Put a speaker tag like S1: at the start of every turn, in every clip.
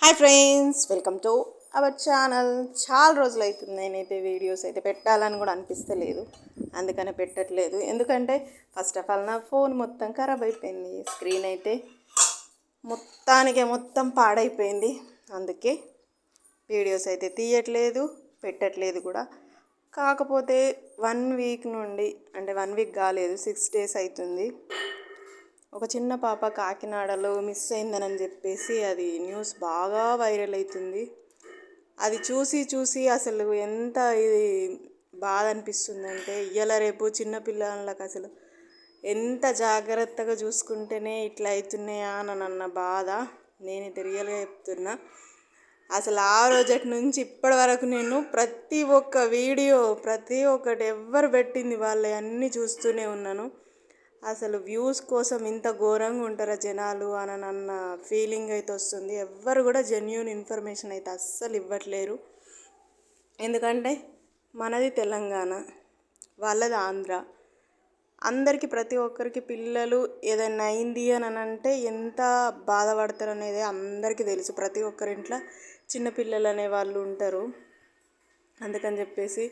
S1: Hi friends, welcome to our channel. చాలా రోజులు అవుతుంది నేనైతే వీడియోస్ అయితే పెట్టాలని కూడా అనిపిస్తలేదు, అందుకనే పెట్టట్లేదు. ఎందుకంటే ఫస్ట్ ఆఫ్ ఆల్ నా ఫోన్ మొత్తం ఖరాబ్ అయిపోయింది, స్క్రీన్ అయితే మొత్తం పాడైపోయింది. అందుకే వీడియోస్ అయితే తీయట్లేదు, పెట్టట్లేదు కూడా. కాకపోతే 1 వీక్ నుండి, అంటే 1 వీక్ కాలేదు, 6 డేస్ అవుతుంది. ఒక చిన్న పాప కాకినాడలో మిస్ అయిందని చెప్పేసి అది న్యూస్ బాగా వైరల్ అవుతుంది. అది చూసి అసలు ఎంత ఇది బాధ అనిపిస్తుందంటే, ఇయ్యాల రేపు చిన్నపిల్లలకు అసలు ఎంత జాగ్రత్తగా చూసుకుంటేనే ఇట్లా అవుతున్నాయా అని అన్న బాధ నేను రియల్గా చెప్తున్నా. అసలు ఆ రోజటి నుంచి ఇప్పటి వరకు నేను ప్రతి ఒక్క వీడియో, ప్రతి ఒక్కటి ఎవరు పెట్టింది వాళ్ళే అన్నీ చూస్తూనే ఉన్నాను. అసలు వ్యూస్ కోసం ఇంత ఘోరంగా ఉంటారా జనాలు అని అన్న ఫీలింగ్ అయితే వస్తుంది. ఎవ్వరు కూడా జెన్యూన్ ఇన్ఫర్మేషన్ అయితే అస్సలు ఇవ్వట్లేరు. ఎందుకంటే మనది తెలంగాణ, వాళ్ళది ఆంధ్ర. అందరికీ ప్రతి ఒక్కరికి పిల్లలు ఏదైనా అయింది అని అంటే ఎంత బాధపడతారు అనేది అందరికీ తెలుసు. ప్రతి ఒక్కరింట్లో చిన్నపిల్లలు అనే వాళ్ళు ఉంటారు. అందుకని చెప్పేసి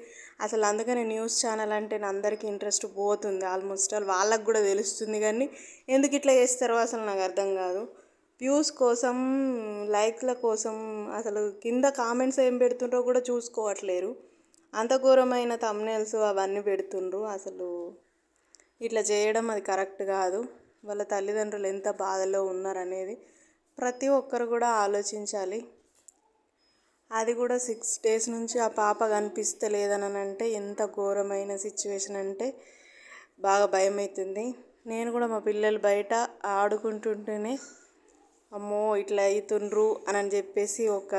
S1: అసలు అందుకని న్యూస్ ఛానల్ అంటే అందరికీ ఇంట్రెస్ట్ పోతుంది. ఆల్మోస్ట్ వాళ్ళకు కూడా తెలుస్తుంది, కానీ ఎందుకు ఇట్లా చేస్తారో అసలు నాకు అర్థం కాదు. వ్యూస్ కోసం, లైక్ల కోసం అసలు కింద కామెంట్స్ ఏం పెడుతుండ్రో కూడా చూసుకోవట్లేరు. అంత ఘోరమైన థంబ్నెయిల్స్ అవన్నీ పెడుతుండ్రు. అసలు ఇట్లా చేయడం అది కరెక్ట్ కాదు. వాళ్ళ తల్లిదండ్రులు ఎంత బాధలో ఉన్నారనేది ప్రతి ఒక్కరు కూడా ఆలోచించాలి. అది కూడా 6 డేస్ నుంచి ఆ పాప కనిపిస్తలేదని అంటే ఎంత ఘోరమైన సిచ్యువేషన్ అంటే బాగా భయం అవుతుంది. నేను కూడా మా పిల్లలు బయట ఆడుకుంటుంటేనే అమ్మో ఇట్లా అవుతుండ్రు అని చెప్పేసి ఒక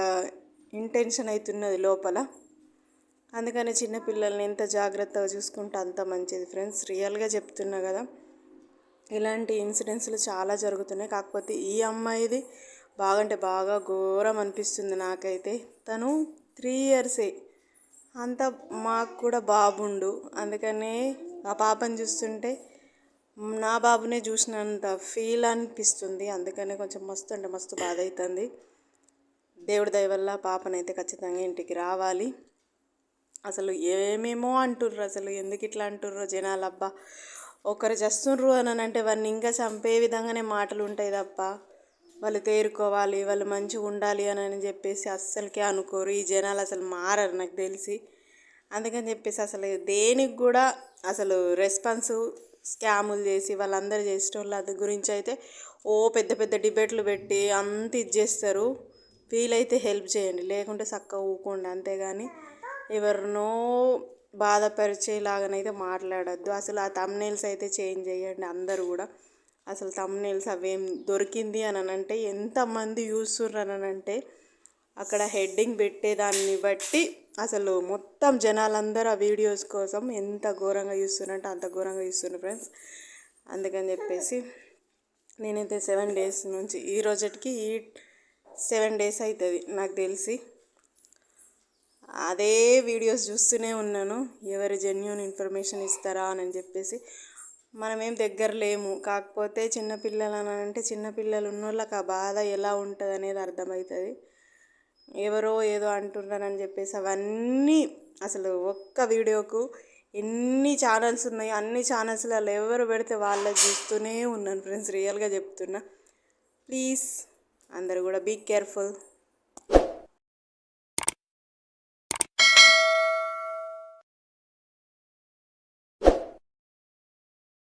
S1: ఇంటెన్షన్ అవుతున్నది లోపల. అందుకని చిన్నపిల్లల్ని ఎంత జాగ్రత్తగా చూసుకుంటే అంత మంచిది ఫ్రెండ్స్. రియల్గా చెప్తున్నా కదా, ఇలాంటి ఇన్సిడెంట్స్లు చాలా జరుగుతున్నాయి. కాకపోతే ఈ అమ్మాయిది బాగా అంటే బాగా ఘోరం అనిపిస్తుంది నాకైతే. తను 3 ఇయర్సే, అంత మాకు కూడా బాబుండు. అందుకనే ఆ పాపను చూస్తుంటే నా బాబునే చూసినంత ఫీల్ అనిపిస్తుంది. అందుకనే కొంచెం మస్తు అంటే మస్తు బాధ అవుతుంది. దేవుడి దయ వల్ల పాపనైతే ఖచ్చితంగా ఇంటికి రావాలి. అసలు ఏమేమో అంటుర్రు, అసలు ఎందుకు ఇట్లా అంటుర్రో జనాలు. అబ్బా, ఒకరు చేస్తుండ్రు అని అంటే వాడిని ఇంకా చంపే విధంగానే మాటలు ఉంటాయి తప్ప వాళ్ళు తేరుకోవాలి, వాళ్ళు మంచిగా ఉండాలి అని చెప్పేసి అస్సలకే అనుకోరు. ఈ జనాలు అసలు మారరు నాకు తెలిసి. అందుకని చెప్పేసి అసలు దేనికి కూడా అసలు రెస్పాన్స్ స్కాములు చేసి వాళ్ళందరూ చేసేటోళ్ళు అది గురించి అయితే పెద్ద పెద్ద డిబేట్లు పెట్టి అంత ఇది చేస్తారు. వీలైతే హెల్ప్ చేయండి, లేకుంటే చక్కగా ఊకోండి. అంతేగాని ఎవరినో బాధపరిచేలాగానైతే మాట్లాడద్దు. అసలు ఆ థంబ్నెయిల్స్ అయితే చేంజ్ చేయండి అందరూ కూడా. అసలు థంబ్నెయిల్స్ అవేం దొరికింది అని అంటే ఎంతమంది చూస్తుర్రు అని అంటే అక్కడ హెడ్డింగ్ పెట్టేదాన్ని బట్టి అసలు మొత్తం జనాలందరూ ఆ వీడియోస్ కోసం ఎంత ఘోరంగా చూస్తున్నారంటే అంత ఘోరంగా చూస్తున్నారు ఫ్రెండ్స్. అందుకని చెప్పేసి నేనైతే 7 డేస్ నుంచి ఈ రోజుకి 7 డేస్ అవుతుంది నాకు తెలిసి అదే వీడియోస్ చూస్తూనే ఉన్నాను. ఎవరు జెన్యూన్ ఇన్ఫర్మేషన్ ఇస్తారా అని చెప్పేసి. మనమేం దగ్గర లేము, కాకపోతే చిన్నపిల్లలు అని అంటే చిన్నపిల్లలు ఉన్నోళ్ళకి ఆ బాధ ఎలా ఉంటుంది అనేది అర్థమవుతుంది. ఎవరో ఏదో అంటున్నారని చెప్పేసి అవన్నీ అసలు ఒక్క వీడియోకు ఎన్ని ఛానల్స్ ఉన్నాయో అన్ని ఛానల్స్లలో ఎవరు పెడితే వాళ్ళకి చూస్తూనే ఉన్నాను ఫ్రెండ్స్. రియల్గా చెప్తున్నా. ప్లీజ్ అందరూ కూడా బీ కేర్ఫుల్.